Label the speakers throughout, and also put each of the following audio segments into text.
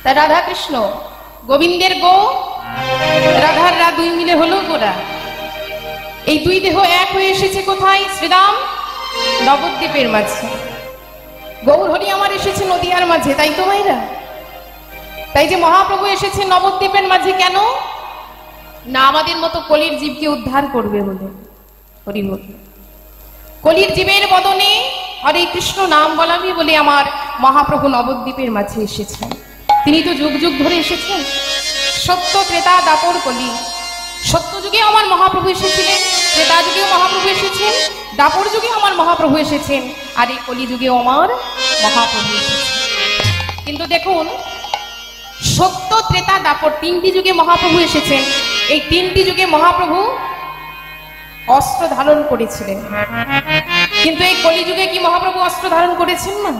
Speaker 1: তা রাধা কৃষ্ণ গোবিন্দের গো, রাধার রা, দুই মিলে হলো গোরা। এই দুই দেহ এক হয়ে এসেছে কোথায়? শ্রীরাম নবদ্বীপের মাঝে। গৌর হরি আমার এসেছে নদিয়ার মাঝে, তাই তো ভাইরা? তাই যে মহাপ্রভু এসেছে নবদ্বীপের মাঝে কেন? না আমাদের মতো কলির জীবকে উদ্ধার করবে বলে। হরি বল। কলির জীবের বদনে হরে কৃষ্ণ নাম বলাবি বলে আমার মহাপ্রভু নবদ্বীপের মাঝে এসেছেন। তিনি তো যুগ যুগ ধরে এসেছেন, সত্য ত্রেতা দাপর কলি। সত্য যুগে আমার মহাপ্রভু এসেছিলেন, ত্রেতা যুগেও মহাপ্রভু এসেছেন, দাপর যুগে আমার মহাপ্রভু এসেছেন, আর এই কলি যুগেও আমার মহাপ্রভু এসেছেন। কিন্তু দেখুন, সত্য ত্রেতা দাপর তিনটি যুগে মহাপ্রভু এসেছেন। এই তিনটি যুগে মহাপ্রভু অস্ত্র ধারণ করেছিলেন, কিন্তু এই কলিযুগে কি মহাপ্রভু অস্ত্র ধারণ করেছেন না?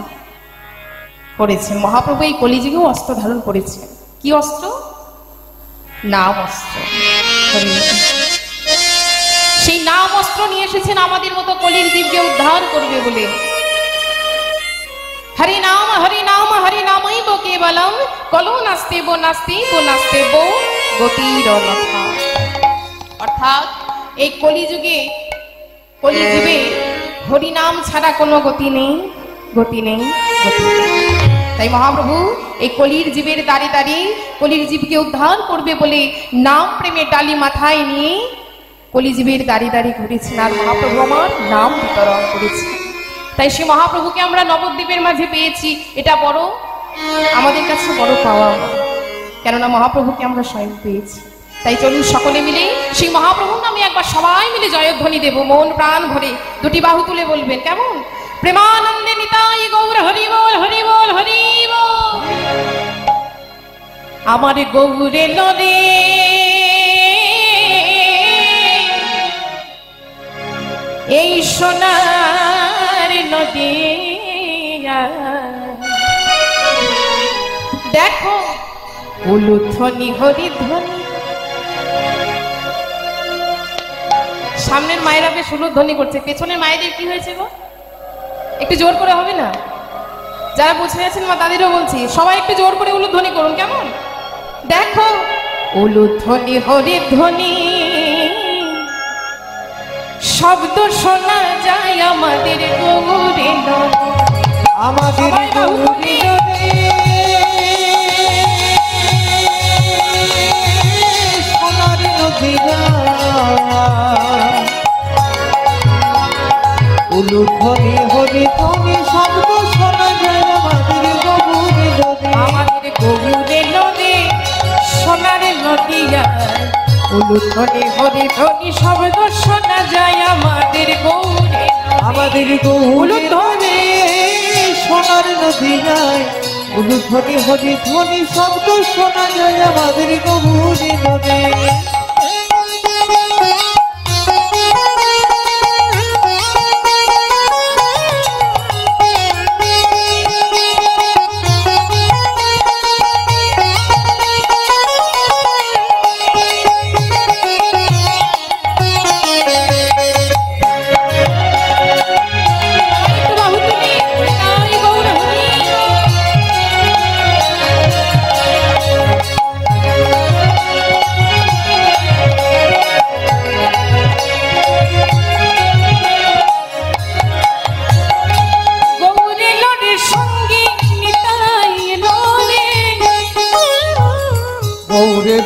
Speaker 1: করেছেন। মহাপ্রভু এই কলিযুগেও অস্ত্র ধারণ করেছেন। কি অস্ত্র? নাম অস্ত্র। সেই নাম অস্ত্র নিয়ে এসেছেন আমাদের মতো কলির জীবকে উদ্ধার করবে বলে। হরি নাম হরি নাম হরি নামই বো কেবলম, কলো নাস্তে বো নাস্তে বো নাস্তে বো গতির অনথা। অর্থাৎ এই কলিযুগে কলিযুগে হরি নাম ছাড়া কোনো গতি নেই, গতি নেই, গতি নেই। তাই মহাপ্রভু এই কলির জীবের দাঁড়ে দাঁড়িয়ে কলির জীবকে উদ্ধার করবে বলে নাম প্রেমের ডালি মাথায় নিয়ে কলিজীবের দাঁড়িয়ে দাঁড়িয়ে ঘুরেছেন, আর মহাপ্রভু আমার নাম বিতরণ করেছে। তাই সে মহাপ্রভুকে আমরা নবদ্বীপের মাঝে পেয়েছি, এটা বড় আমাদের কাছে বড় পাওয়া, কেননা মহাপ্রভুকে আমরা স্বয়ং পেয়েছি। তাই চলুন সকলে মিলে সেই মহাপ্রভুর নামে একবার সবাই মিলে জয়ধ্বনি দেব, মন প্রাণ ভরে দুটি বাহু তুলে বলবেন কেমন? প্রেমানন্দে নিতাই গৌর হরি বল, হরি বল, হরি বল। আমার গৌরে লরে এই সোনার নদী, দেখো উলুধ্বনি হরিধ্বনি। সামনের মায়েরা বেশ উলুধ্বনি করছে, পেছনের মায়েদের কি হয়েছে গো? একটু জোর করে হবে না? যারা বুঝে আছেন মা তাদেরও বলছি, সবাই একটু জোর করে উলুধ্বনি করুন কেমন? দেখো উলুধ্বনি হরিধ্বনি, শব্দ শোনা যায় আমাদের গৌরে নদী, আমাদের গৌরে সোনার নদী। উলুধ্বনি হরিধ্বনি শব্দ শোনা যায় আমাদের গৌরে নদী, আমাদের গৌরে নদী সোনার নদিয়া। উলুধ্বনি হরিধ্বনি শব্দ শোনা যায় আমাদের গৌরে, আমাদের গৌরে সোনার নদিয়ায়। উলুধ্বনি হরিধ্বনি শব্দ শোনা যায় আমাদের গৌরে নদী।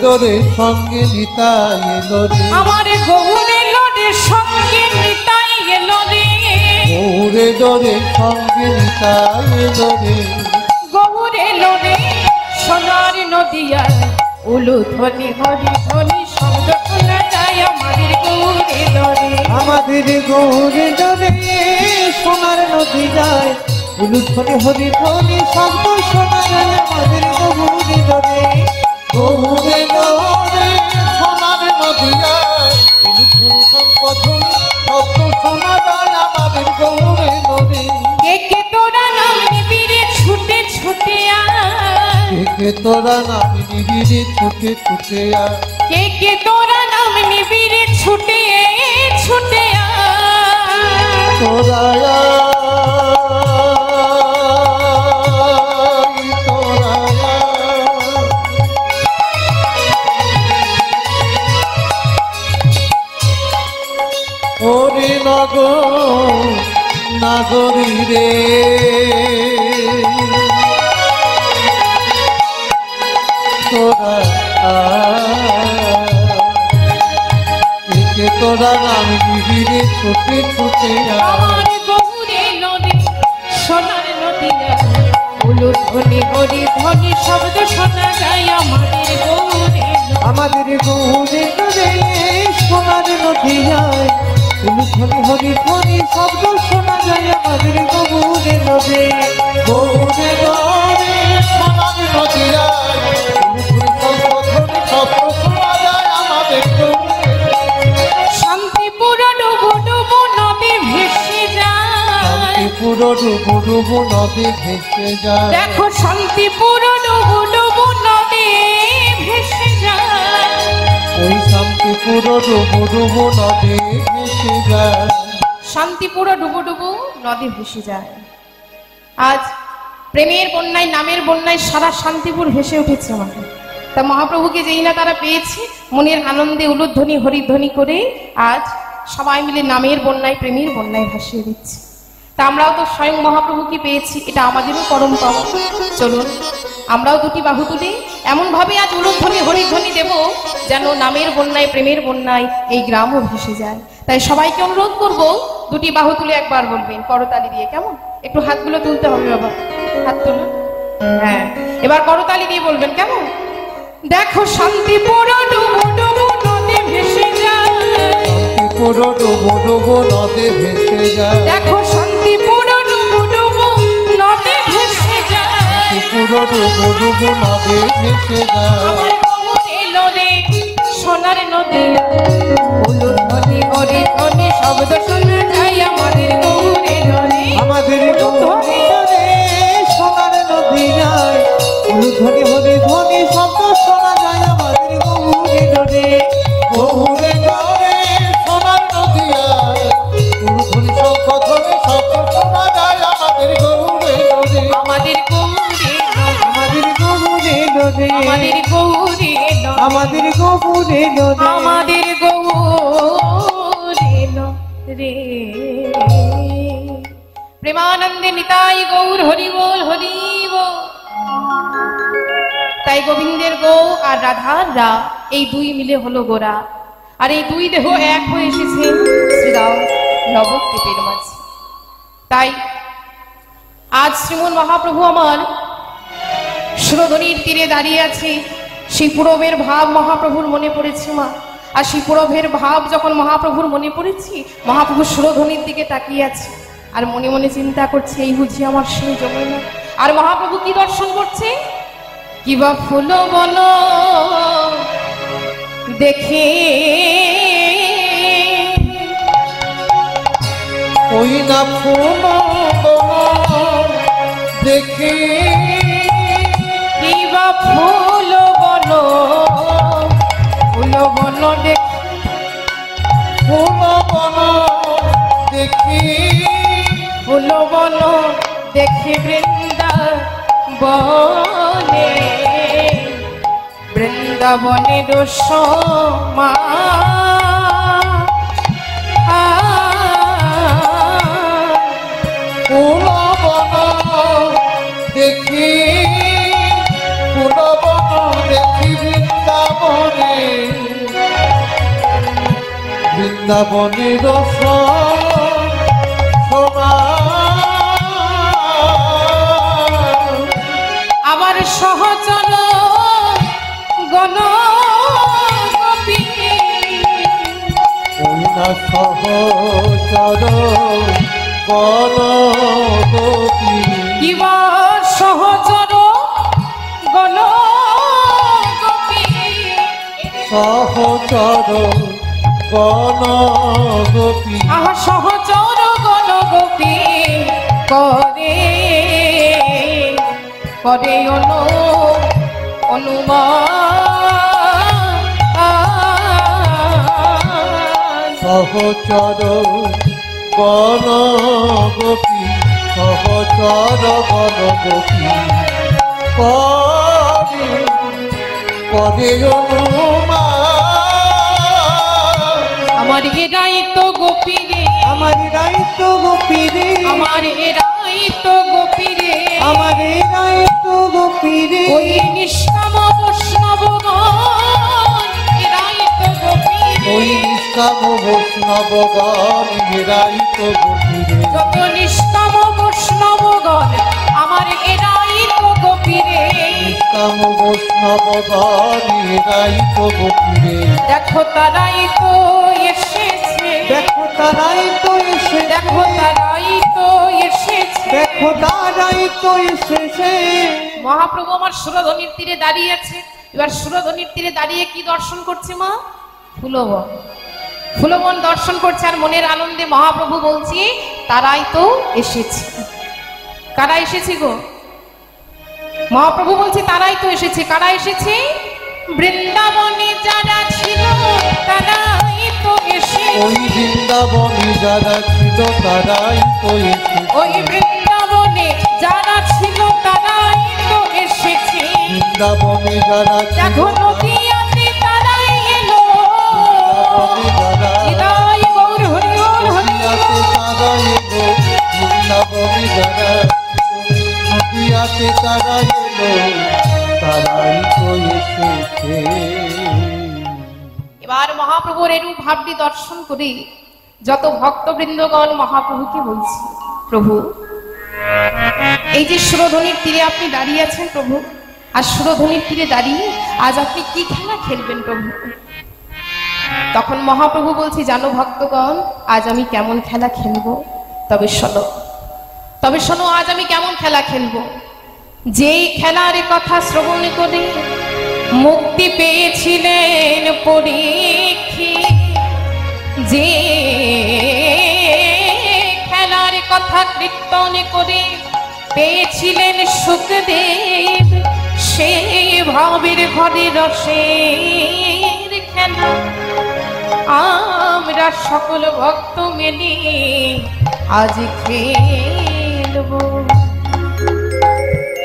Speaker 2: দরে সঙ্গে নিতাই এলো রে,
Speaker 1: আমার গৌরে লোডে সঙ্গে নিতাই এলো রে,
Speaker 2: গৌরে দরে সঙ্গে নিতাই এলো রে।
Speaker 1: গৌরে লোডে সোনার নদিয়ায় উলুধ্বনি হরিধ্বনি শব্দ শোনা যায় আমাদের গৌরে দরে,
Speaker 2: আমাদের গৌরে দরে সোনার নদিয়ায়। উলুধ্বনি হরিধ্বনি শব্দ শোনা যায় আমাদের গৌরে দরে, গৌরে দরে সোনার নদিয়ায়। উলুধ্বনি সম্পধ্বনি শব্দ শোনা যায় আমাদের গৌরে দরে।
Speaker 1: কে কে তোরা নাম নিবি রে ছুটে ছুটে আয়,
Speaker 2: কে কে তোরা নাম নিবি রে ছুটে ছুটে আয়,
Speaker 1: কে কে তোরা নাম নিবি রে ছুটে ছুটে আয়,
Speaker 2: তোরা আয়, তোরা আয়। গো নাগরী রে তোরা একে তোরা নাম বিবিরে ছুটে ছুটে
Speaker 1: আমার গৌরে নদী সোনার নদী উলু ধ্বনি হরি ধ্বনি শব্দ শোনা যায় আমাদের গৌরে
Speaker 2: আমাদের গৌরে নদী সোনার নদী যায় উলুধ্বনি হরি ধ্বনি শব্দ শোনা যায় আমাদের গৌরে নদী গৌরে গৌরে সোনার নদী যায় উলুধ্বনি শব্দ শোনা যায় আমাদের
Speaker 1: শান্তিপুর ডুবু ডুবু নদী ভেসে যায়
Speaker 2: পুরো ডুবু ডুবু নদী ভেসে যায়
Speaker 1: দেখো শান্তিপুর ডুবু ডুবু নদী ভেসে যায়
Speaker 2: ওই শান্তিপুর ডুবু ডুবু নদী ভেসে যায়
Speaker 1: শান্তিপুর ডুবু ডুবু নদী ভেসে যায় আজ প্রেমের বন্যায় নামের বন্যায় সারা শান্তিপুর ভেসে উঠেছে আমাদের তা মহাপ্রভুকে যেই না তারা পেয়েছে মনের আনন্দে উলুধ্বনি হরিধ্বনি করে আজ সবাই মিলে নামের বন্যায় প্রেমের বন্যায় ভাসিয়ে দিচ্ছে তা আমরাও তো স্বয়ং মহাপ্রভুকে পেয়েছি এটা আমাদেরও পরম পাওয়া চলুন আমরাও দুটি বাহু তুলে এমন ভাবে আজ উলুধ্বনি হরিধ্বনি দেব যেন নামের বন্যায় প্রেমের বন্যায় এই গ্রামও ভেসে যায় তাই সবাইকে অনুরোধ করব দুটি বাহু তুলে একবার বলবেন করতালি দিয়ে কেমন একটু হাতগুলো তুলতে হবে বাবা হাত তুলুন হ্যাঁ এবার করতালি দিয়ে বলবেন কেমন দেখো শান্তিপুর ডুবু ডুবু নদী ভেসে যায়
Speaker 2: শান্তিপুর ডুবু ডুবু নদী ভেসে যায়
Speaker 1: দেখো শান্তিপুর ডুবু ডুবু নদী ভেসে যায়
Speaker 2: পুরো ডুবু ডুবু নদী ভেসে যায়
Speaker 1: আমার গৌরে নদী সোনার নদী উলুধ্বনি হরিধ্বনি শব্দ শোনা যায় আমাদের গৌরে নদী
Speaker 2: আমাদের গৌরে নদী সোনার নদী যায় উলুধ্বনি হরিধ্বনি শব্দ শোনা যায় আমাদের গৌরে নদী গৌরে গৌরে সোনার নদী যায় উলুধ্বনি শব্দ শোনা যায় আমাদের গৌরে নদী
Speaker 1: আমাদের গৌরে
Speaker 2: আমাদের গৌরে নদী
Speaker 1: আমাদের গৌরে
Speaker 2: আমাদের গৌরে নদী
Speaker 1: আমাদের গৌরে রে প্রেমানন্দে নিতাই গৌর হরি বল হরি বল তাই গোবিন্দের গৌ আর রাধার রা এই দুই মিলে হলো গোরা আর এই দুই দেহ এক হয়ে এসেছে শ্রীরাম নবদ্বীপের মাঝে তাই আজ শ্রীমন মহাপ্রভু আমার সুরধনির তীরে দাঁড়িয়ে আছে সেই পুরবের ভাব মহাপ্রভুর মনে পড়েছে মা আর সেই পুরবের ভাব যখন মহাপ্রভুর মনে পড়েছি মহাপ্রভু সুরধনির দিকে তাকিয়ে আছে আর মনে মনে চিন্তা করছে এই বুঝি আমার সেই যমুনা আর মহাপ্রভু কি দর্শন করছে কিবা ফুল বন দেখে
Speaker 2: ওই না ফুল দেখে
Speaker 1: কিবা ফুল বন দেখে
Speaker 2: ফুল বন দেখি
Speaker 1: ফুল বন দেখে বৃন্দাবনে বৃন্দাবনের সমা
Speaker 2: ফুল বন দেখি ফুল বন দেখি বৃন্দাবনে বৃন্দাবনের সমা
Speaker 1: আবার সহচর গণ গোপী
Speaker 2: সহচর গণ গোপী
Speaker 1: কিবা সহচর গণ গোপী
Speaker 2: সহচর গণ গোপী
Speaker 1: আহা সহচর গণ গোপী করে করে অনুমান
Speaker 2: সহচর গণ গোপী সহচর গণ গোপী করে অনুমান
Speaker 1: আমার এরাই তো গোপীরে,
Speaker 2: আমার এরাই তো গোপীরে,
Speaker 1: আমার এরাই তো গোপীরে,
Speaker 2: আমার এরাই তো গোপীরে,
Speaker 1: ওই নিষ্কাম বৈষ্ণবগণ এরাই তো গোপীরে,
Speaker 2: ওই নিষ্কাম বৈষ্ণবগণ এরাই তো গোপীরে,
Speaker 1: যত নিষ্কাম বৈষ্ণবগণ আমার এরাই তো গোপীরে,
Speaker 2: নিষ্কাম বৈষ্ণবগণ এরাই তো গোপীরে।
Speaker 1: দেখো তারাই তো এসেছে,
Speaker 2: দেখো তারাই তো এসেছে,
Speaker 1: দেখো তারাই তো এসেছে।
Speaker 2: দেখো তারাই তো এসেছে।
Speaker 1: মহাপ্রভু আমার সুরধ্বনির তীরে দাঁড়িয়ে আছে। এবার সুরধ্বনির তীরে দাঁড়িয়ে কি দর্শন করছে মা? ফুলবন, ফুলবন দর্শন করছে আর মনের আনন্দে মহাপ্রভু বলছে তারাই তো এসেছে। কারা এসেছে গো? মহাপ্রভু বলছে তারাই তো এসেছে। কারা এসেছে? বৃন্দাবনে যারা ছিল তারাই তো এসেছে।
Speaker 2: ওই বৃন্দাবনে যারা ছিল তারাই তো এসেছে,
Speaker 1: ওই বৃন্দাবনে যারা ছিল তারাই তো এসেছে।
Speaker 2: বৃন্দাবনে যারা ছিল
Speaker 1: দেখো নদিয়াতে তারাই এলো, হৃদয় গৌর হরি বল হরি বল।
Speaker 2: তারা এলো, বৃন্দাবনে যারা নদিয়াতে তারা এলো, তারাই তো এসেছে।
Speaker 1: এবার মহাপ্রভুর এরূপ ভাবটি দর্শন করে যত ভক্তবৃন্দগণ মহাপ্রভুকে বলছে, প্রভু এই যে সুরধ্বনির তীরে আপনি দাঁড়িয়ে আছেন প্রভু, আর সুরধ্বনির তীরে দাঁড়িয়ে আজ আপনি কি খেলা খেলবেন প্রভু? তখন মহাপ্রভু বলছি, জানো ভক্তগণ আজ আমি কেমন খেলা খেলবো? তবে শোনো, তবে শোনো আজ আমি কেমন খেলা খেলবো। যেই খেলার কথা শ্রবণ করে মুক্তি পেয়েছিলেন পরীক্ষিত, যে খেলার কথা কীর্তন করে পেয়েছিলেন সুখদেব, সেই ভাবের ঘরে রসের খেলা আমরা সকল ভক্ত মিলে আজ খেলবো।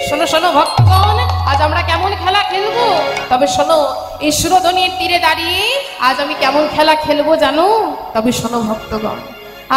Speaker 1: শোনো শোনো ভক্তগণ, আজ আমরা কেমন খেলা খেলবো? তবে শোনো, এই সুরধ্বনির তীরে দাঁড়িয়ে আজ আমি কেমন খেলা খেলবো জানো? তবে শোনো ভক্তগণ,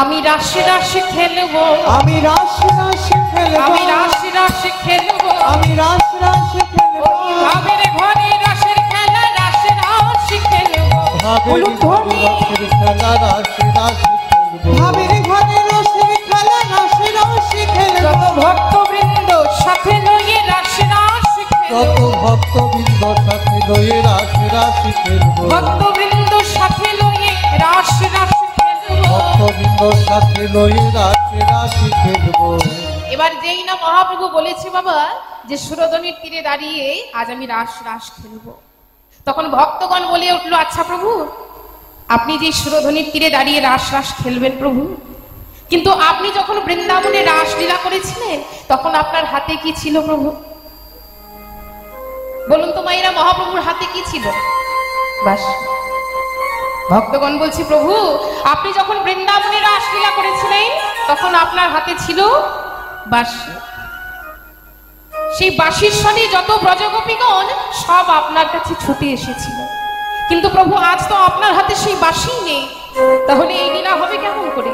Speaker 1: আমি রাশি রাশি খেলবো,
Speaker 2: আমি রাশি রাশি খেলবো,
Speaker 1: আমি রাশি রাশি খেলবো,
Speaker 2: আমি রাশি রাশি খেলবো,
Speaker 1: ভাবের ঘরে রসের খেলা রাশি রাশি খেলবো।
Speaker 2: ভাবের ঘরে রসের খেলা রাশি রাশি খেলবো, ভাবের ঘরে রসের খেলা রাশি রাশি খেলবো।
Speaker 1: যত ভক্তবৃন্দ সাথে লইয়ে রাশি রাশি
Speaker 2: যত
Speaker 1: খেলবো,
Speaker 2: ভক্তবৃন্দ সাথে লয়ে রাশি রাশি খেলবো,
Speaker 1: ভক্তবৃন্দ সাথে লইয়ে রাশি রাশি খেলবো।
Speaker 2: ভক্তবৃন্দ সাথে লয়ে রাশি রাশি খেলবো।
Speaker 1: এবার যেই না মহাপ্রভু বলেছে বাবা যে সুরধ্বনির তীরে দাঁড়িয়ে আজ আমি রাস রাস খেলবো, তখন ভক্তগণ বলে উঠলো, আচ্ছা প্রভু আপনি যে সুরধ্বনির তীরে দাঁড়িয়ে রাস রাস খেলবেন প্রভু, কিন্তু আপনি যখন বৃন্দাবনে রাসলীলা করেছিলেন তখন আপনার হাতে কি ছিল প্রভু? বলুন তো মায়েরা, মহাপ্রভুর হাতে কি ছিল? বাস। ভক্তগণ বলছি, প্রভু আপনি যখন বৃন্দাবনে রাসলীলা করেছিলেন তখন আপনার হাতে ছিল বাঁশি। সেই বাঁশির স্বরে যত ব্রজগোপীগণ সব আপনার কাছে ছুটে এসেছিল, কিন্তু প্রভু আজ তো আপনার হাতে সেই বাঁশি নেই, তাহলে এই লীলা হবে কেমন করে?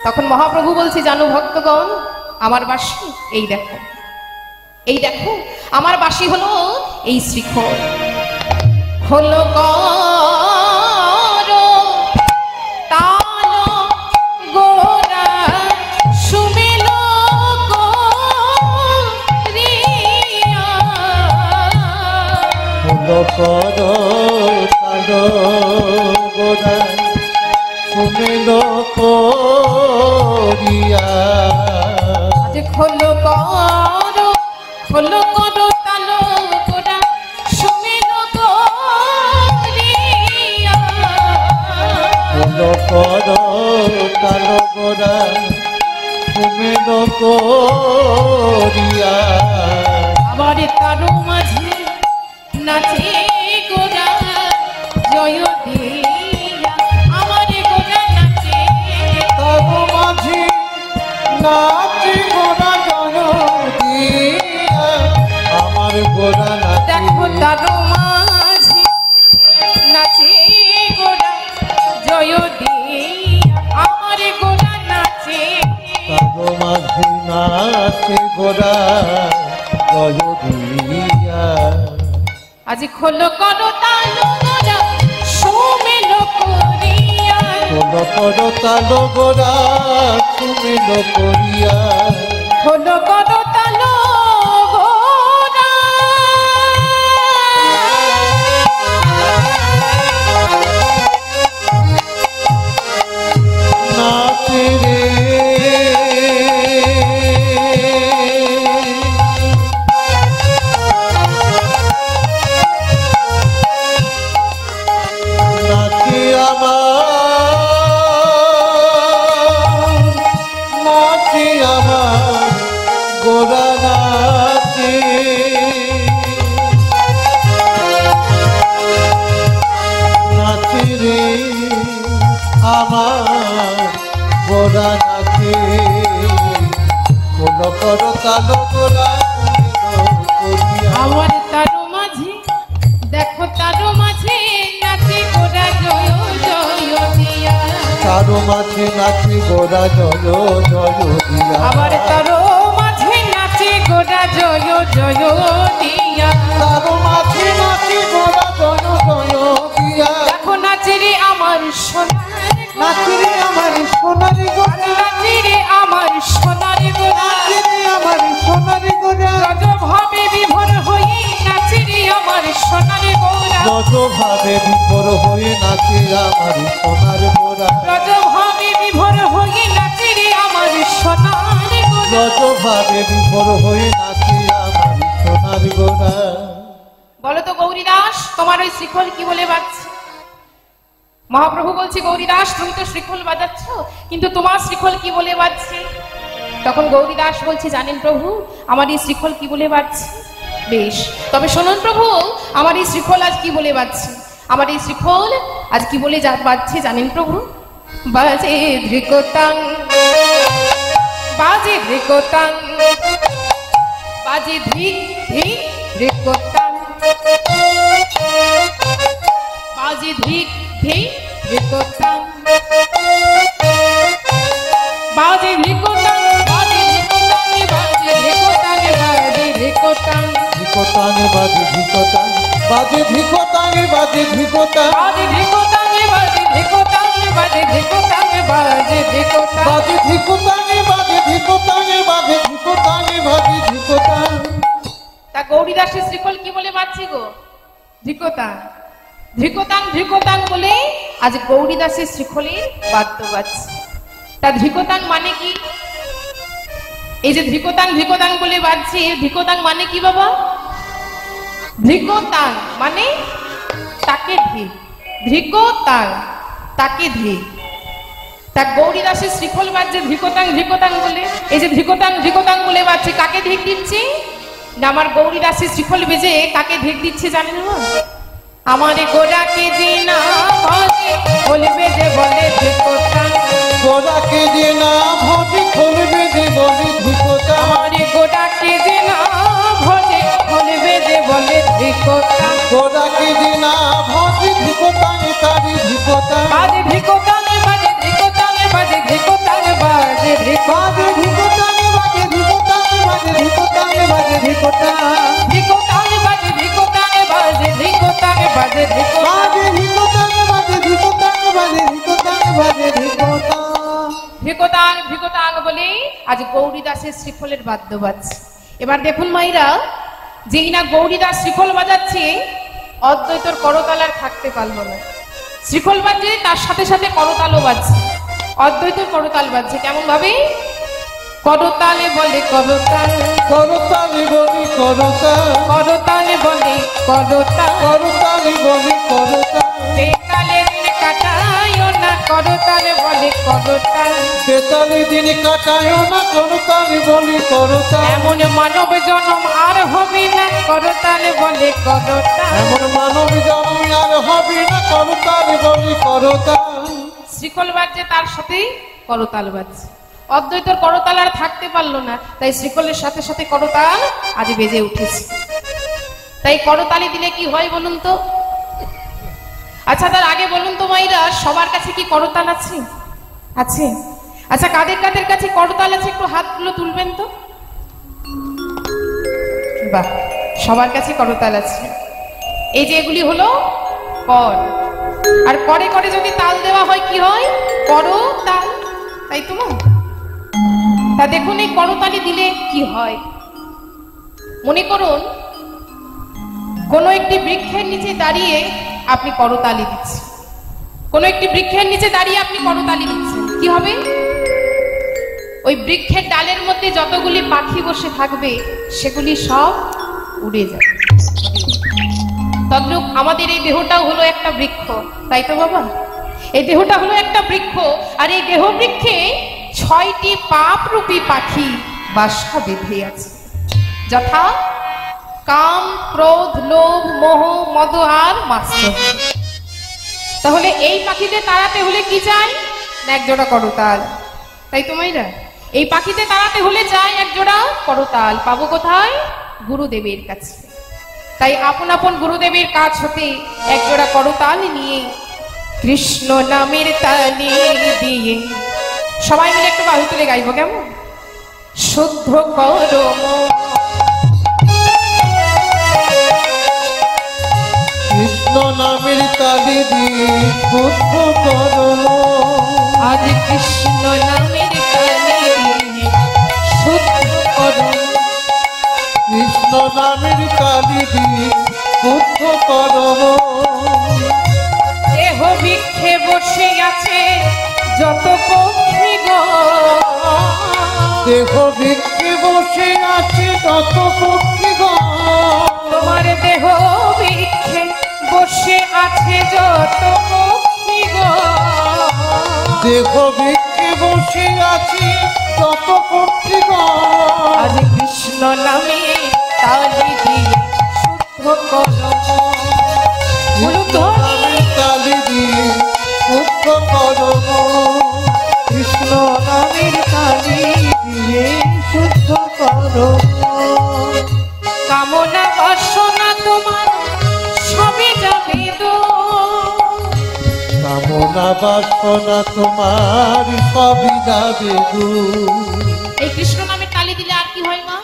Speaker 1: তখন মহাপ্রভু বলছে, জানো ভক্তগণ আমার বাঁশি এই দেখো, এই দেখো আমার বাঁশি হলো এই শ্রীখোল। হলো করো তাল গোরা সুমেলো করিয়া,
Speaker 2: হলো করো তাল গোরা সুমেলো করিয়া,
Speaker 1: আজ খোলো করো তাল গোরা সুমেলো করিয়া,
Speaker 2: হলো করো তাল গোরা সুমেলো করিয়া,
Speaker 1: আবার তারো মাঝে নাচে গোরা জয় দিয়া, আমার গোরা নাচে,
Speaker 2: তার মাঝে নাচে গোরা জয় দিয়া, আমার গোরা নাচে,
Speaker 1: দেখো তারো মাঝে নাচে গোরা
Speaker 2: নাচে গোরা জয় দিয়া।
Speaker 1: আজি খোলো করতাল গোরা সুমেল করিয়া,
Speaker 2: খোলো করতাল গোরা সুমেল করিয়া।
Speaker 1: খোলো করতাল গোরা
Speaker 2: নাচে রে নাচে আমার গোরা নাচে। নাচে রে আমার গোরা নাচে। কোন করতাল গোরা
Speaker 1: আমার তারো মাঝে দেখো তারো মাঝে নাচে গোরা জয় জয় দিয়া।
Speaker 2: তারো মাঝে নাচে গোরা জয় জয় দিয়া।
Speaker 1: আবার তারো মাঝে নাচে গোরা জয় জয় দিয়া।
Speaker 2: তারো মাঝে নাচে গোরা জয় জয় দিয়া।
Speaker 1: দেখো নাচে রে আমার সোনার
Speaker 2: নাচে রে আমার সোনারি গোরা।
Speaker 1: নাচে রে আমার সোনার গোরা।
Speaker 2: নাচে রে আমার সোনারি গোরা।
Speaker 1: রজভাবে বিভোর হয়ে নাচে রে আমার সোনার গোরা।
Speaker 2: রজভাবে বিভোর হয়ে নাচে আমার সোনার গোরা।
Speaker 1: রজভাবে বিভোর হয়ে নাচে রে আমার সোনার গোরা।
Speaker 2: রজভাবে বিভোর হয়ে নাচে আমার সোনার গোরা।
Speaker 1: বলো তো গৌরীদাস তোমার ওই শ্রীখল কি বলে বাজছে? মহাপ্রভু বলছে গৌরীদাস তুমি তো শ্রীখল বাজাচ্ছ, কিন্তু তোমার শ্রীখল কি বলে বাজছে? তখন গৌরীদাস বলছে জানেন প্রভু আমার এই শ্রীখল কি বলে বাজছে? বেশ, তবে শুনুন প্রভু আমার এই শ্রীখল আজ কি বলে বাজছে? আমার এই শ্রীখল আজ কি বলে বাজছে জানেন প্রভু? বাজে ধৃকতাং, বাজে ধৃকতাং, বাজে ধিক ধিক ধৃকতাং, বাজে ধিক ধিক ধৃকতাং, বাজে ধৃকতাং, বাজে ধৃকতাং, বাজে ধৃকতাং, বাজে ধৃকতাং,
Speaker 2: ধিকতানে বাজে ধিকতাং, বাজে ধিকতানে বাজে ধিকতাং।
Speaker 1: বাজে ধৃকতাং, বাজে ধৃকতাং, বাজে ধৃকতাং, বাজে ধৃকতাং।
Speaker 2: বাজে ধিকতানে বাজে ধিকতানে বাজে ধিকতানে বাজে ধিকতাং।
Speaker 1: তা গৌরীদাসের শ্রীখল কি বলে বাজছে গো? ধৃকতাং, ধৃকতাং, ধৃকতাং বলে আজ গৌরীদাসের শ্রীখলের বাদ্য বাজছে। তা ধৃকতাং মানে কি? এই যে ধৃকতাং ধৃকতাং বলে বাজছে, ধৃকতাং মানে কি বাবা? ধৃকতাং মানে তাকে ধিক, ধৃকতাং তাকে ধিক। তা গৌরীদাসের শ্রীখল বাজছে ধৃকতাং ধৃকতাং বলে। এই যে ধৃকতাং ধৃকতাং বলে বাজছে কাকে ধিক দিচ্ছে? না আমার গৌরীদাসের শ্রীখল বেজে কাকে ধিক দিচ্ছে জানেন না? আমার গোরাকে যে না ভজে বলবে যে বলে ধৃকতাং।
Speaker 2: গোরাকে যে না ভজে খুলবে যে বলে ধিকতাং।
Speaker 1: আমার গোরাকে যে না ভজে বলবে যে বলে ধৃকতাং।
Speaker 2: গোরাকে যে না ভজে ধিকতাং তারি ধিকতাং।
Speaker 1: বাজে ধৃকতাং, বাজে ধৃকতাং, বাজে ধৃকতাং, বাজে ধৃকতাং,
Speaker 2: বাজে ধিকতাং বাজে ধিকতাং বাজে ধিকতাং বাজে ধিকতাং।
Speaker 1: ধৃকতাং, বাজে ধৃকতাং, বাজে ধৃকতাং, বাজে ধৃকতাং।
Speaker 2: বাজে ধিকতাং বাজে ধিকতাং বাজে ধিকতাং বাজে ধিকতাং।
Speaker 1: ধৃকতাং ধৃকতাং বলে আজ গৌরীদাসের শ্রীখলের বাদ্য বাজছে। এবার দেখুন মাইরা, যেই না গৌরীদাস শ্রীখল বাজাচ্ছে অদ্বৈতর করতাল আর থাকতে পারলো না। শ্রীখল বাজছে তার সাথে সাথে করতালও বাজছে, অদ্বৈতর করতাল বাজছে। কেমন ভাবে? করতালে বলে করতাল,
Speaker 2: করতালি বলি করতাল।
Speaker 1: করতালে বলে করতাল,
Speaker 2: করতালি বলি করতাল।
Speaker 1: বেতালে দিন কাটায়ও না করতালে বলে করতাল।
Speaker 2: বেতালি দিন কাটায় না করতালি বলি করতাল।
Speaker 1: এমন মানব জন্ম আর হবে না করতালে বলে করতাল।
Speaker 2: এমন মানব জন্ম আর হবে না করতালি বলি করতাল।
Speaker 1: শ্রীখল বাজছে তার সাথেই করতাল বাজছে। অদ্বৈতর করতাল আর থাকতে পারলো না, তাই শ্রীখলের সাথে সাথে করতাল আজ বেজে উঠেছে। তাই করতালি দিলে কি হয় বলুন তো? আচ্ছা তার আগে বলুন তো মাইরা, সবার কাছে কি করতাল আছে? আছে? আচ্ছা, কাদের কাদের কাছে করতাল আছে একটু হাতগুলো তুলবেন তো। বাহ, সবার কাছে করতাল আছে। এই যে এগুলি হলো কর, আর করে করে যদি তাল দেওয়া হয় কি হয়? করতাল, তাই তো? তা দেখুন এই করতালি দিলে কি হয়। মনে করুন কোনো একটি বৃক্ষের নিচে দাঁড়িয়ে আপনি করতালি দিচ্ছেন, কোনো একটি বৃক্ষের নিচে দাঁড়িয়ে আপনি করতালি দিচ্ছেন, কি হবে? ওই বৃক্ষের ডালের মধ্যে যতগুলি পাখি বসে থাকবে সেগুলি সব উড়ে যাবে। তদ্রূপ আমাদের এই দেহটাও হলো একটা বৃক্ষ, তাই তো বাবা? এই দেহটা হলো একটা বৃক্ষ, আর এই দেহ বৃক্ষে 6টি পাপ রূপী পাখি বাসা বেঁধে আছে, যথা কাম, ক্রোধ, লোভ, মোহ, মদ আর মাৎসর্য। তাহলে এই পাখিদের তাড়াতে হলে কি চাই? না এক জোড়া করতাল, তাই তো মাইরা? এই পাখিতে তাড়াতে হলে চাই এক জোড়া করতাল। পাবো কোথায়? গুরুদেবের কাছে। তাই আপন আপন গুরুদেবের কাছ হতে এক জোড়া করতাল নিয়ে কৃষ্ণ নামের তালি দিয়ে সবাই মিলে একটু বাহু তুলে গাইবো, কেমন? শুদ্ধ করো
Speaker 2: কৃষ্ণ নামের তালি দিয়ে শুদ্ধ করো,
Speaker 1: আজ কৃষ্ণ নামের তালি দিয়ে শুদ্ধ করো,
Speaker 2: কৃষ্ণ নামের তালি দিয়ে শুদ্ধ করো।
Speaker 1: দেহ বৃক্ষে বসে আছে যত পক্ষীগণ,
Speaker 2: দেহ বৃক্ষে বসে আছে তত পক্ষীগণ,
Speaker 1: তোমার দেহ বৃক্ষে বসে আছে যত পক্ষীগণ,
Speaker 2: দেহ বৃক্ষে বসে আছে তত পক্ষীগণ,
Speaker 1: আজ কৃষ্ণ নামে তালি দিয়ে শুদ্ধ করো।
Speaker 2: নামের তালি দিয়ে শুদ্ধ করো, কৃষ্ণ নামের তালি দিয়ে শুদ্ধ করো।
Speaker 1: কামনা বাসনা তোমার সবে যাবে তো,
Speaker 2: কামনা বাসনা তোমার সবই যাবে দূর।
Speaker 1: এই কৃষ্ণ নামের তালি দিলে আর কি হয় মা?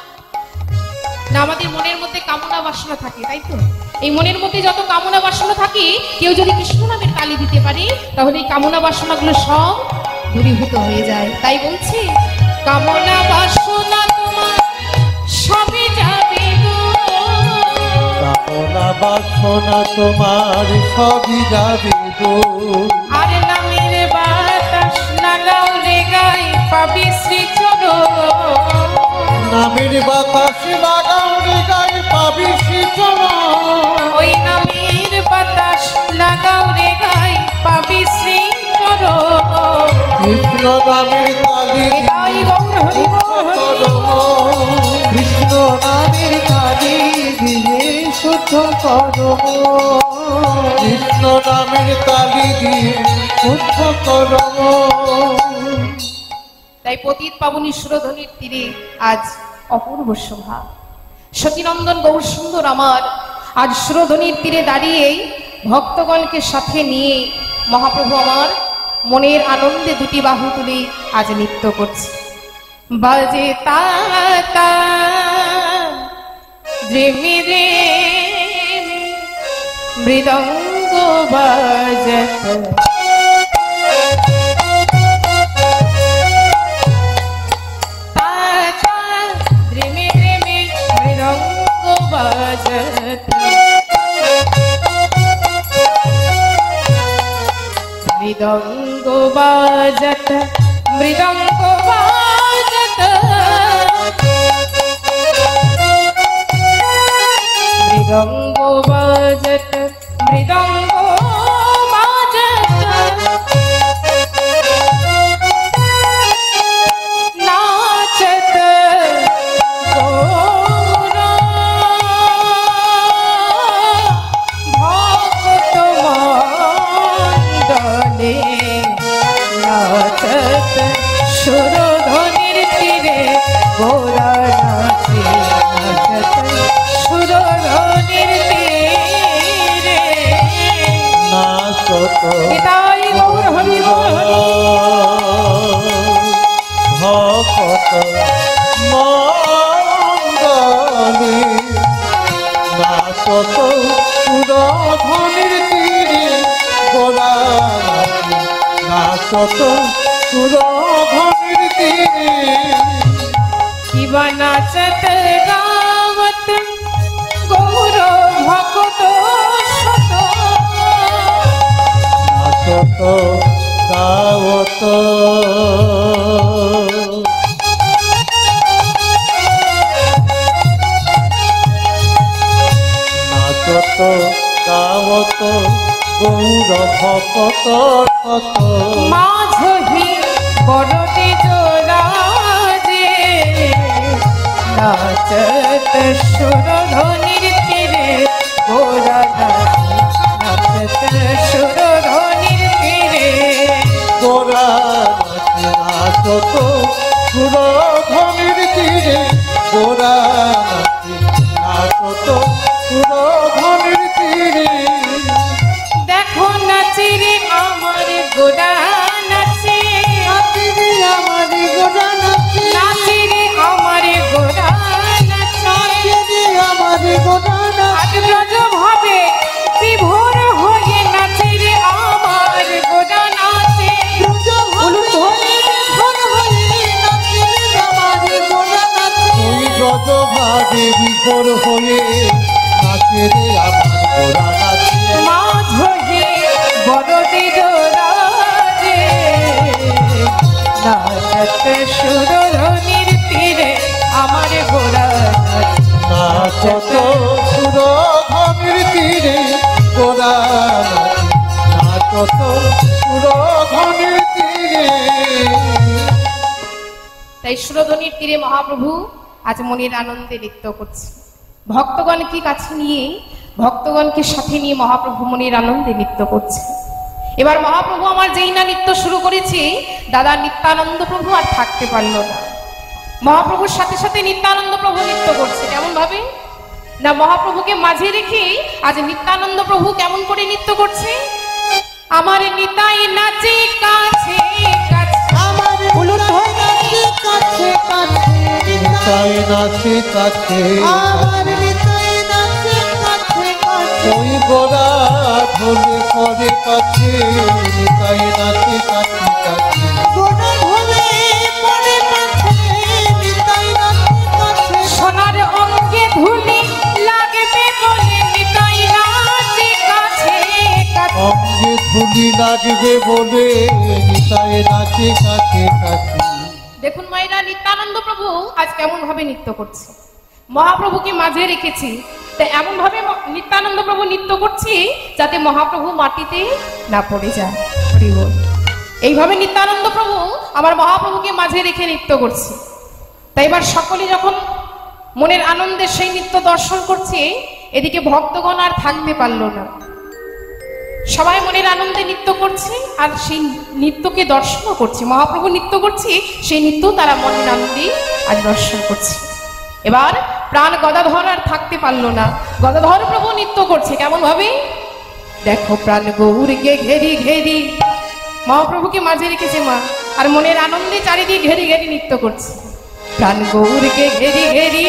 Speaker 1: না আমাদের মনের মধ্যে কামনা বাসনা থাকে, তাই তো? এই মনের মধ্যে যত কামনা বাসনা থাকে কেউ যদি কৃষ্ণ নামের তালি দিতে পারে তাহলে এই কামনা বাসনাগুলো সব দূরীভূত হয়ে যায়। তাই বলছি কামনা বাসনা তোমার সবে যাবে গো,
Speaker 2: কামনা বাসনা তোমার সবই যাবে দূর।
Speaker 1: আর নামের বাতাস লাগাও রে গাই পাবি শ্রীচরণ,
Speaker 2: নামের বাতাস লাগাও রে গায়ে পাবি শ্রীচরণ,
Speaker 1: ওই নামের বাতাস লাগাও রে গাই পাবি শ্রীচরণ।
Speaker 2: কৃষ্ণ নামের তালি
Speaker 1: এটাই গৌর হরি বল।
Speaker 2: কৃষ্ণ নামের তালি দিয়ে শুদ্ধ করো, কৃষ্ণ নামের তালি দিয়ে শুদ্ধ করো।
Speaker 1: তাই পতিত পাবনী সুরধ্বনির তীরে আজ অপূর্ব শোভা। সতীনন্দন গৌর সুন্দর আমার আজ সুরধ্বনির তীরে দাঁড়িয়েই ভক্তগণকে সাথে নিয়ে মহাপ্রভু আমার মনের আনন্দে দুটি বাহু তুলে আজ নৃত্য করছে। বাজে তাতা দ্রেমে রে মৃদঙ্গ বাজত, মৃদঙ্গ বাজত মৃদঙ্গ বাজত, মৃদঙ্গ বাজত মৃদঙ্গ বাজত, নাচত গৌরা ভক্ত মণ্ডলে, নাচত সুরধ্বনির তীরে গৌরা নাচে, নাচত সুরধ্বনির তীরে,
Speaker 2: নাচত
Speaker 1: নিতাই গৌর হরি বল।
Speaker 2: ভকত মঙ্গলে নাচত সুরধনির তীরে গোরা নাচত সুরধনির তীরে
Speaker 1: কিবা নাচত গাवত গৌর ভকত শত
Speaker 2: নাচত গাওত নাচত গাওত গৌর ভকত শত
Speaker 1: মাঝহি বড়টি জোড়াজে নাচত সুরধনির তীরে গোরা নাচত সুরধনির তীরে
Speaker 2: গোরা নাচত সুরধনির তীরে গোরা নাচত সুরধনির তীরে
Speaker 1: দেখো নাচে রে আমার গোরা নাচে
Speaker 2: নাচিরে আমার গোরা নাচে
Speaker 1: নাচে রে আমার গোরা নাচে
Speaker 2: নাচিরে আমার গোরা
Speaker 1: আজ
Speaker 2: নাচে
Speaker 1: ব্রজ ভাবে বিভোর হয়ে নাচে রে আমার গোরা নাচে
Speaker 2: ওই ব্রজ ভাবে বিভোর হয়ে নাচে রে আমার গোরা নাচে
Speaker 1: মাঝে বড়টি জোড়াজে নাচত সুরধনির তীরে আমার গোরা
Speaker 2: নাচত সুরধনির তীরে গোরা নাচত সুরধনির তীরে
Speaker 1: তাই সুরধনির তীরে মহাপ্রভু আজ মনের আনন্দে নৃত্য করছে। ভক্তগণকে কাছে নিয়ে ভক্তগণকে সাথে নিয়ে মহাপ্রভু মনের আনন্দে নৃত্য করছে। এবার মহাপ্রভু আমার যেই না নৃত্য শুরু করেছে, দাদা নিত্যানন্দ প্রভু আর থাকতে পারলো না। মহাপ্রভুর সাথে সাথে নিত্যানন্দ প্রভু নৃত্য করছে। কেমন ভাবে না, মহাপ্রভুকে মাঝে রেখে আজ নিত্যানন্দ প্রভু কেমন করে নৃত্য করছে। আমার নিতাই নাচে কাছে কাছে
Speaker 2: আমার নাচে কাছে কাছে নিতাই নাচে কাছে আমার নিতাই নাচে কাছে কাছে ওই গোরা ঢোলে পরে কাছে নিতাই নাচে কাছে কাছে গোরা ঢোলে পরে কাছে নিতাই নাচে কাছে
Speaker 1: সোনার অঙ্গে ধুলি লাগবে বলে নিতাই নাচে কাছে কাছে
Speaker 2: অঙ্গে ধুলি লাগবে বলে নিতাই নাচে কাছে কাছে
Speaker 1: দেখুন মায়েরা, নিত্যানন্দ প্রভু আজ কেমন ভাবে নৃত্য করছে। মহাপ্রভুকে মাঝে রেখেছি, তাই এমন ভাবে নিত্যানন্দ প্রভু নৃত্য করছে যাতে মহাপ্রভু মাটিতে না পড়ে যায়। হরি বল। এইভাবে নিত্যানন্দ প্রভু আমার মহাপ্রভুকে মাঝে রেখে নৃত্য করছে। তাই এবার সকলে যখন মনের আনন্দে সেই নৃত্য দর্শন করছে, এদিকে ভক্তগণ আর থাকতে পারলো না। সবাই মনের আনন্দে নৃত্য করছে আর সেই নৃত্যকে দর্শনও করছে। মহাপ্রভু নৃত্য করছে, সেই নৃত্য তারা মনের আনন্দে আজ দর্শন করছে। এবার প্রাণ গদাধর আর থাকতে পারলো না। গদাধর প্রভু নৃত্য করছে কেমন ভাবে, দেখো প্রাণ গৌরকে ঘেরি ঘেরি, মহাপ্রভুকে মাঝে রেখেছে মা, আর মনের আনন্দে চারিদিকে ঘেরি ঘেরি নৃত্য করছে। প্রাণ গৌরকে ঘেরি ঘেরি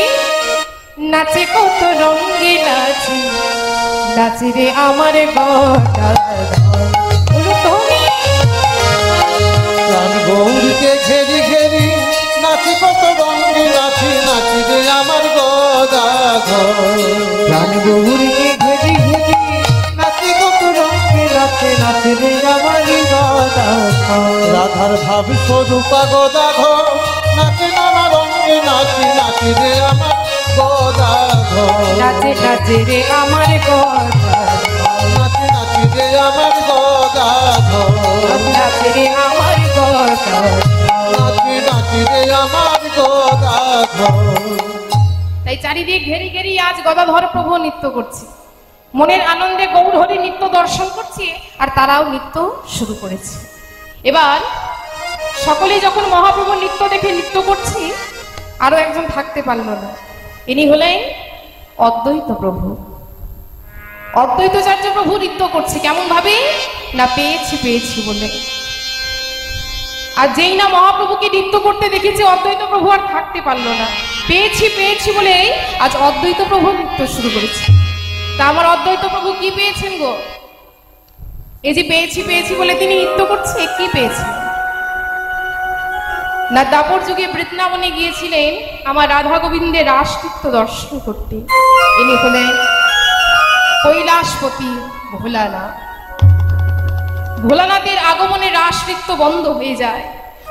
Speaker 1: নাচে কত রঙ্গে নাচি, নাচি রে আমার
Speaker 2: প্রাণ গৌরীকে ঘেরি ঘেরি নাচি কত রঙে নাচি নাচি রে আমার গদাধর
Speaker 1: প্রাণ গৌরকে ঘেরি ঘেরি
Speaker 2: নাচি কত রঙে নাচে নাচি রে আমার গদাধর রাধার ভাব স্বরূপা গদাধর নাচে নানা রঙে নাচি নাচি রে আমার গদাধর
Speaker 1: নাচে নাচে রে আমার
Speaker 2: নাচি নাচি রে আমার গদাধর
Speaker 1: নাচে রে আমার
Speaker 2: নাচি নাচি রে আমার গদাধর
Speaker 1: তাই চারিদিকে ঘেরি ঘেরি আজ গদাধর প্রভু নৃত্য করছে। মনের আনন্দে গৌর হরি নৃত্য দর্শন করছে আর তারাও নৃত্য শুরু করেছে। এবার সকলে যখন মহাপ্রভু নৃত্য দেখে নৃত্য করছে, আরো একজন থাকতে পারল না। ইনি হলেন অদ্বৈত প্রভু। অদ্বৈতাচার্য প্রভু নৃত্য করছে কেমন ভাবে না, পেয়েছি পেয়েছি বলে। আর যেই না মহাপ্রভুকে নৃত্য করতে দেখেছে অদ্বৈত প্রভু আর থাকতে পারলো না। পেয়েছি পেয়েছি বলেই আজ অদ্বৈত প্রভু নৃত্য শুরু করেছে। তা আমার অদ্বৈত প্রভু কি পেয়েছেন গো? এই যে পেয়েছি পেয়েছি বলে তিনি নৃত্য করছে, কি পেয়েছেন? না দাপর যুগে বৃন্দাবনে গিয়েছিলেন আমার রাধা গোবিন্দের রাস নৃত্য দর্শন করতে। ইনি হলেন কৈলাসপতি ভোলানাথ। ভোলানাথের আগমনে রাস নৃত্য বন্ধ হয়ে যায়।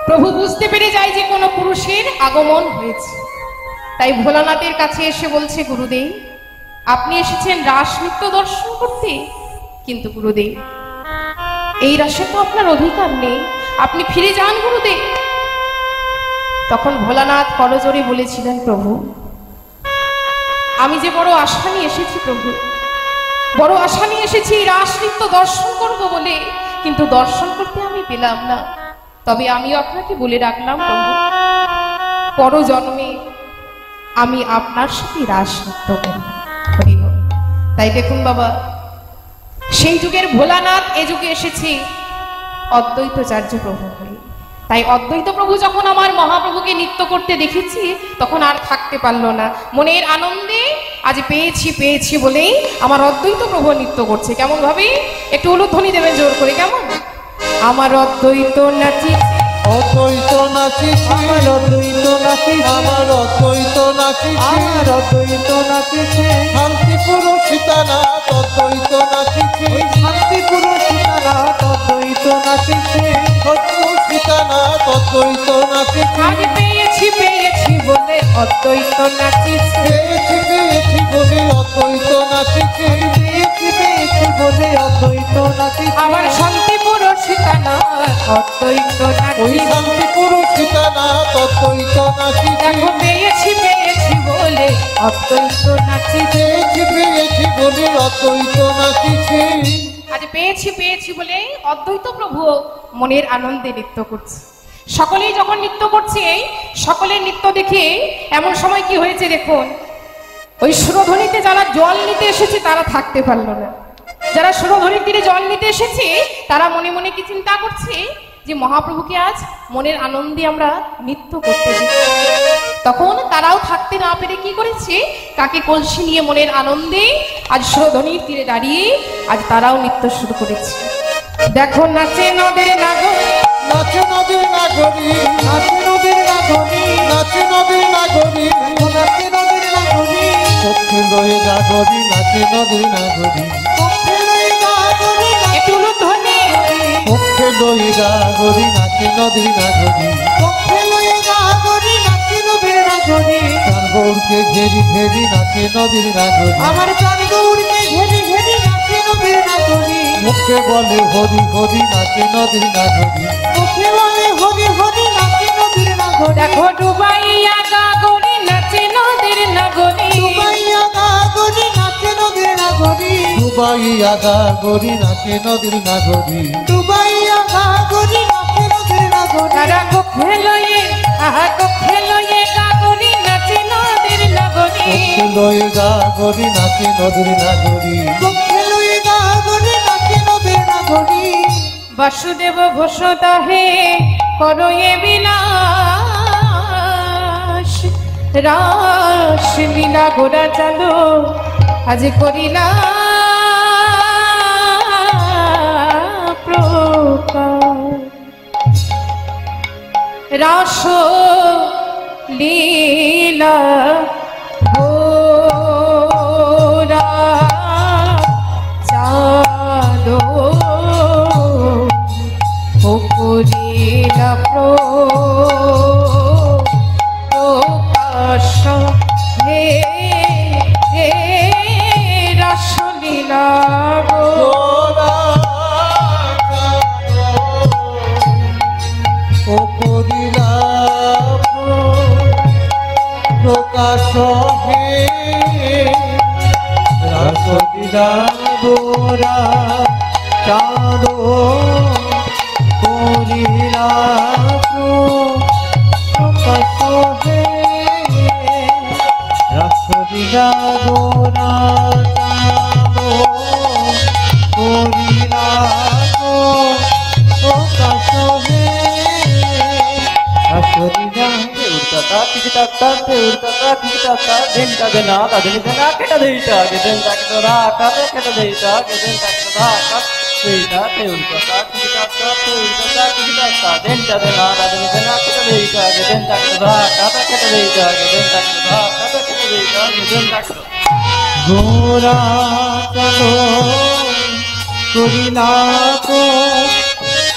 Speaker 1: প্রভু বুঝতে পেরে যায় যে কোনো পুরুষের আগমন হয়েছে। তাই ভোলানাথের কাছে এসে বলছে, গুরুদেব আপনি এসেছেন রাস নৃত্য দর্শন করতে, কিন্তু গুরুদেব এই রাসে তো আপনার অধিকার নেই, আপনি ফিরে যান গুরুদেব। তখন ভোলানাথ করজোড়ে বলেছিলেন, প্রভু আমি যে বড় আশা নিয়ে এসেছি, প্রভু বড় আশা নিয়ে এসেছি রাস নৃত্য দর্শন করব বলে, কিন্তু দর্শন করতে আমি পেলাম না। তবে আমি আপনাকে বলে রাখলাম প্রভু, পরজন্মে আমি আপনার সাথে রাস নৃত্য করব। তাই দেখুন বাবা, সেই যুগের ভোলানাথ এ যুগে এসেছে অদ্বৈতাচার্য প্রভু হয়ে। তাই অদ্বৈত প্রভু যখন আমার মহাপ্রভুকে নৃত্য করতে দেখেছি তখন আর থাকতে পারলো না। মনের আনন্দে আজ পেয়েছি পেয়েছি বলেই আমার অদ্বৈত প্রভু নৃত্য করছে। কেমন ভাবে? একটু উলুধ্বনি দেবেন জোর করে। কেমন? আমার অদ্বৈত নাচি,
Speaker 2: অদ্বৈত নাচিছি, আমার অদ্বৈত নাচিছি, আমার অদ্বৈত নাচিছি, আমার অদ্বৈত নাচিছি, শান্তিপুর সীতানাথ অদ্বৈত নাচিছি, শান্তিপুর সীতানাথ অদ্বৈত নাচিছি, সত্যপুর সীতানাথ অদ্বৈত নাচিছি।
Speaker 1: আজ পেয়েছি পেয়েছি বলে অদ্বৈত নাচিছি,
Speaker 2: পেয়েছি পেয়েছি বলে অদ্বৈত নাচিছি, পেয়েছি পেয়েছি বলে অদ্বৈত নাচিছি,
Speaker 1: আমার শান্তিপুর সীতানাথ অদ্বৈত
Speaker 2: ওই
Speaker 1: নাচিছি।
Speaker 2: শান্তিপুর সীতানাথ অদ্বৈত নাচিছি।
Speaker 1: দেখো পেয়েছি পেয়েছি বলে অদ্বৈত নাচিছি,
Speaker 2: পেয়েছি পেয়েছি বলে অদ্বৈত নাচিছি।
Speaker 1: আজ পেয়েছি পেয়েছি বলে অদ্বৈত প্রভু মনের আনন্দে নৃত্য করছে। সকলেই যখন নৃত্য করছে, সকলের নৃত্য দেখে এমন সময় কি হয়েছে দেখুন, ওই সুরধ্বনিতে যারা জল নিতে এসেছে তারা থাকতে পারলো না। যারা সুরধ্বনির তীরে জল নিতে এসেছে তারা মনে মনে কি চিন্তা করছে যে মহাপ্রভুকে আজ মনের আনন্দে আমরা নৃত্য করতে দিই। তখন তারাও থাকতে না পেরে কি করেছে, কাকে কলসি নিয়ে মনের আনন্দে আজ সুরধ্বনির তীরে দাঁড়িয়ে আজ তারাও নৃত্য শুরু করেছে। দেখো নাচে নদের নাগর,
Speaker 2: নাচে নদীর নাগরী, নাচে নদীর নাগরী, নাচে নদীর নাগরী, নাচে নদীর নাগরী, পক্ষে লয়ে নাগরী, নাচে নদীর নাগরী, পক্ষে লয়ে নাগরী,
Speaker 1: একটু উলুধ্বনি।
Speaker 2: পক্ষে লয়ে নাগরী, নাচে নদীর নাগরী, পক্ষে লয়ে নাগরী, নাচে নদীর নাগরী, চার গৌরকে ঘেরি ঘেরি নাচে নদীর নাগরী, আমার চার গৌরকে ঘেরি ঘেরি নাচে নদীর নাগরী, মুখে বলে হরি হরি নাচে নদীর নাগরী, মুখে বলে হরি হরি নাচে নদীর নাগরী।
Speaker 1: দেখো ডুবাইয়া গাগরি নাচে নদীর নাগরী,
Speaker 2: ডুবাইয়া গাগরি নাচে নদীর নাগরী, ডুবাইয়া গাগরি নাচে নদীর নাগরী, ডুবাইয়া গাগরি নাচে নদীর নাগরী,
Speaker 1: তারা কক্ষে লয়ে কক্ষে লয়ে গাগরি নাচে নদীর নাগরী,
Speaker 2: পক্ষে লয়ে গাগরি নাচে নদীর নাগরী, পক্ষে লয়ে গাগরি নাচে নদীর নাগরী।
Speaker 1: বাসুদেব ঘোষ দহে করয়ে বিলাস, রাস লীলা গোড়া চালো আজ করিলা প্রকাশ। রাস লীলা গোড়া চালো করিলা প্রকাশ, হে হে রাসলীলা
Speaker 2: গোরা ও করিলা প্রকাশ, হে রাসলীলা গোরা চাঁদ করিলা প্রকাশ, হে রাসলীলা গোরা চাঁদ করিলা প্রকাশ, হে
Speaker 3: উর্তা কিটা তা দেনটা দেনা দাদিনী দেনা কেটা দেইটা গেদেনটা কেটা কাতে কেটা দেইটা গেদেনটা কেটা কাত দেইটা তে উর্তা কিটা তা তে উর্তা কিটা তা দেনটা দেনা দাদিনী দেনা কেটা দেইটা গেদেনটা কেটা কাতে কেটা দেইটা গেদেনটা কেটা কাতে কেটা দেইটা গেদেনটা কেটা
Speaker 2: গোরা চলো করিলা তো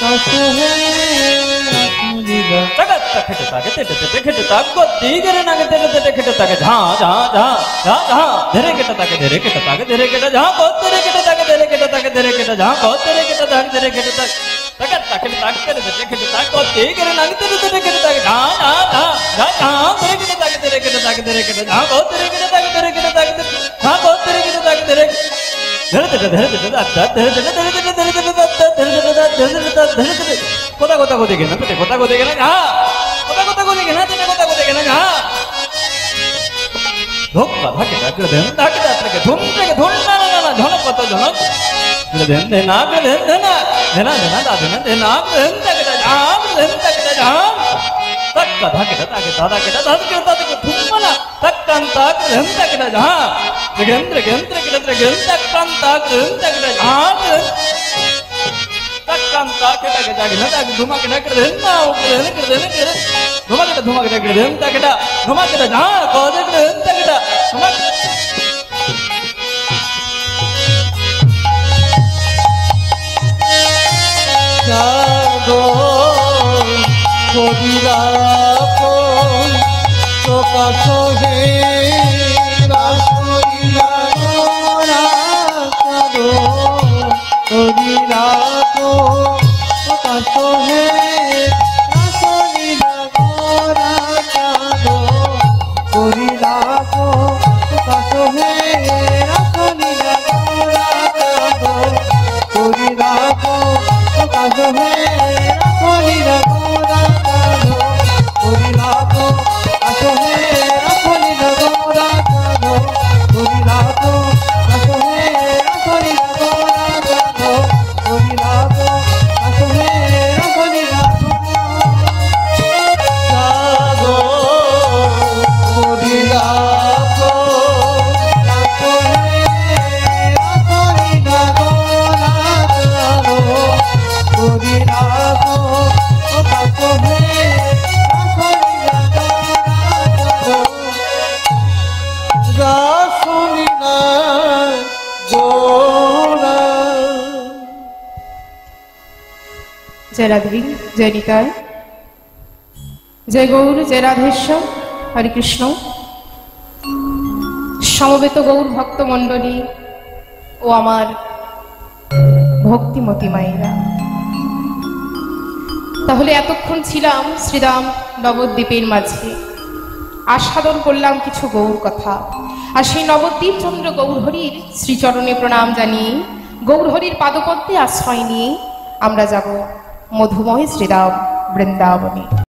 Speaker 2: কাছে
Speaker 3: takat taket taket taket tak ko digere nage tere kete tak jha jha jha jha jha dhere kete tak dhere kete jha ko tere kete tak dhere kete jha ko tere kete tak takat taket tak tere kete tak ko digere nage tere kete tak jha jha jha jha jha dhere kete tak jha ko tere kete tak jha ko tere kete tak dhere কোথা কোথা কোথা গেনা পেটে কোথা কোথা গেনা যা কোথা কোথা কোথা গেনা পেটে কোথা কোথা গেনা যা ধোক্কা ধাকে ধাকে দেন ধাকে ধাকে ধুম থেকে ধুম না না না ঝনক কত ঝনক দেন দেন না দেন দেন না দেনা দেনা দা দেনা দেন না দেন থেকে যা দেন থেকে যা তক্কা ধাকে ধাকে দাদা কে দাদা কে দাদা কে ধুম না তক্কান তাক দেন থেকে যা গেন্দ্র গেন্দ্র গেন্দ্র গেন্দ্র তক্কান তাক দেন থেকে যা Kanta kita kita kita kita dhuma kita kita denna kita kita kita dhuma kita kita denna kita dhuma kita jaa ko kita denna kita dhuma
Speaker 2: जागो कोडिला को प्रकाश हे रासोइला गोरा जागो कोडिला को प्रकाश हे रासोइला गोरा जागो कोडिला को प्रकाश हे रासोइला गोरा जागो कोडिला को काजो है राखोलीला गोरा काजो कोरिला को काजो है राखोलीला गोरा काजो कोरिला को काजो है राखोलीला गोरा काजो कोरिला को काजो है राखोलीला काजो कोरिला को काजो है राखोलीला गोरा काजो कोरिला को काजो है राखोलीला गोरा
Speaker 1: जय राधवी जय निताय जय गौर जय राधेश्वर हरे कृष्ण সমবেত গৌর ভক্ত মণ্ডলী ও আমার ভক্তিমতী মায়েরা, তাহলে এতক্ষণ ছিলাম শ্রীরাম নবদ্বীপের মাঝে, আস্বাদন করলাম কিছু গৌর কথা। আর সেই নবদ্বীপ চন্দ্র গৌরহরির শ্রীচরণে প্রণাম জানিয়ে গৌরহরির পাদপদ্মে আশ্রয় নিয়ে আমরা যাব মধুময় শ্রীরাম বৃন্দাবনে।